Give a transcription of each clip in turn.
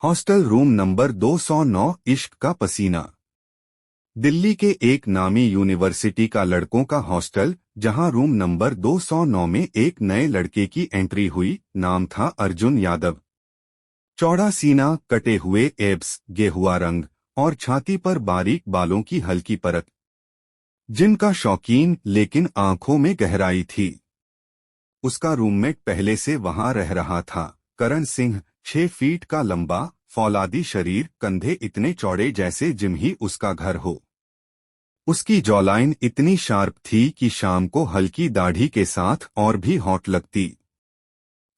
Hostel room number 209 इश्क का पसीना। दिल्ली के एक नामी यूनिवर्सिटी का लड़कों का हॉस्टल, जहां रूम नंबर 209 में एक नए लड़के की एंट्री हुई। नाम था अर्जुन यादव। चौड़ा सीना, कटे हुए एब्स, गेहुआ रंग और छाती पर बारीक बालों की हल्की परत। जिनका शौकीन लेकिन आंखों में गहराई थी। उसका रूममेट पहले से वहां रह रहा था, करण सिंह। 6 फीट का लंबा, फौलादी शरीर, कंधे इतने चौड़े जैसे जिम ही उसका घर हो। उसकी जॉलाइन इतनी शार्प थी कि शाम को हल्की दाढ़ी के साथ और भी हॉट लगती।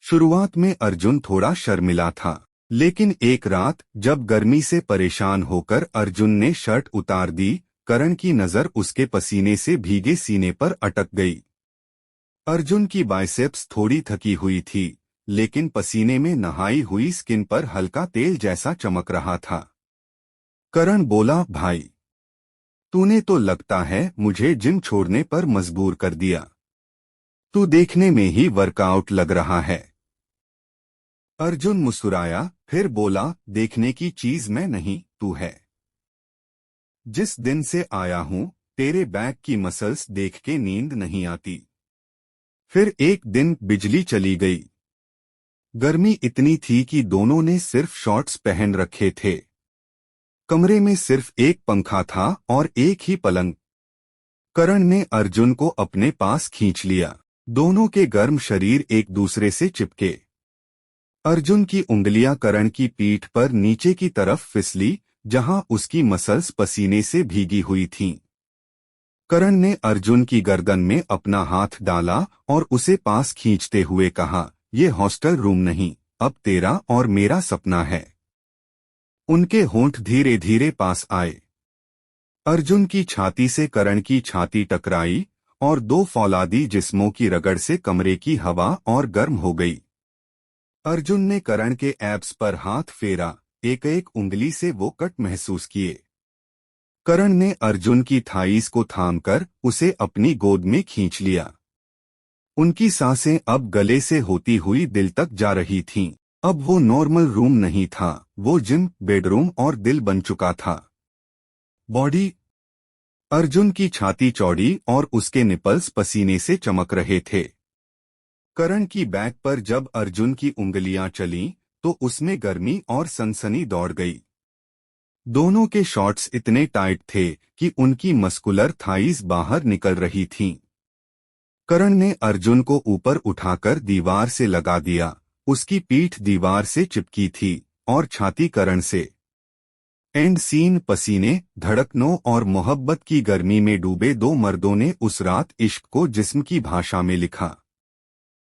शुरुआत में अर्जुन थोड़ा शर्मिला था, लेकिन एक रात जब गर्मी से परेशान होकर अर्जुन ने शर्ट उतार दी, करण की नजर उसके पसीने से भीगे सीने पर अटक गई। अर्जुन की बाइसेप्स थोड़ी थकी हुई थी, लेकिन पसीने में नहाई हुई स्किन पर हल्का तेल जैसा चमक रहा था। करण बोला, भाई, तूने तो लगता है मुझे जिम छोड़ने पर मजबूर कर दिया। तू देखने में ही वर्कआउट लग रहा है। अर्जुन मुस्कुराया, फिर बोला, देखने की चीज मैं नहीं, तू है। जिस दिन से आया हूं, तेरे बैक की मसल्स देख के नींद नहीं आती। फिर एक दिन बिजली चली गई। गर्मी इतनी थी कि दोनों ने सिर्फ शॉर्ट्स पहन रखे थे। कमरे में सिर्फ एक पंखा था और एक ही पलंग। करण ने अर्जुन को अपने पास खींच लिया। दोनों के गर्म शरीर एक दूसरे से चिपके। अर्जुन की उंगलियां करण की पीठ पर नीचे की तरफ फिसली, जहां उसकी मसल्स पसीने से भीगी हुई थीं। करण ने अर्जुन की गर्दन में अपना हाथ डाला और उसे पास खींचते हुए कहा, ये हॉस्टल रूम नहीं, अब तेरा और मेरा सपना है। उनके होंठ धीरे धीरे पास आए। अर्जुन की छाती से करण की छाती टकराई और दो फौलादी जिस्मों की रगड़ से कमरे की हवा और गर्म हो गई। अर्जुन ने करण के एब्स पर हाथ फेरा, एक एक उंगली से वो कट महसूस किए। करण ने अर्जुन की थाईस को थामकर उसे अपनी गोद में खींच लिया। उनकी सांसें अब गले से होती हुई दिल तक जा रही थीं। अब वो नॉर्मल रूम नहीं था, वो जिम, बेडरूम और दिल बन चुका था। बॉडी। अर्जुन की छाती चौड़ी और उसके निपल्स पसीने से चमक रहे थे। करण की बैक पर जब अर्जुन की उंगलियां चलीं, तो उसमें गर्मी और सनसनी दौड़ गई। दोनों के शॉर्ट्स इतने टाइट थे कि उनकी मस्कुलर थाईज बाहर निकल रही थीं। करण ने अर्जुन को ऊपर उठाकर दीवार से लगा दिया। उसकी पीठ दीवार से चिपकी थी और छाती करण से। एंड सीन। पसीने, धड़कनों और मोहब्बत की गर्मी में डूबे दो मर्दों ने उस रात इश्क को जिस्म की भाषा में लिखा।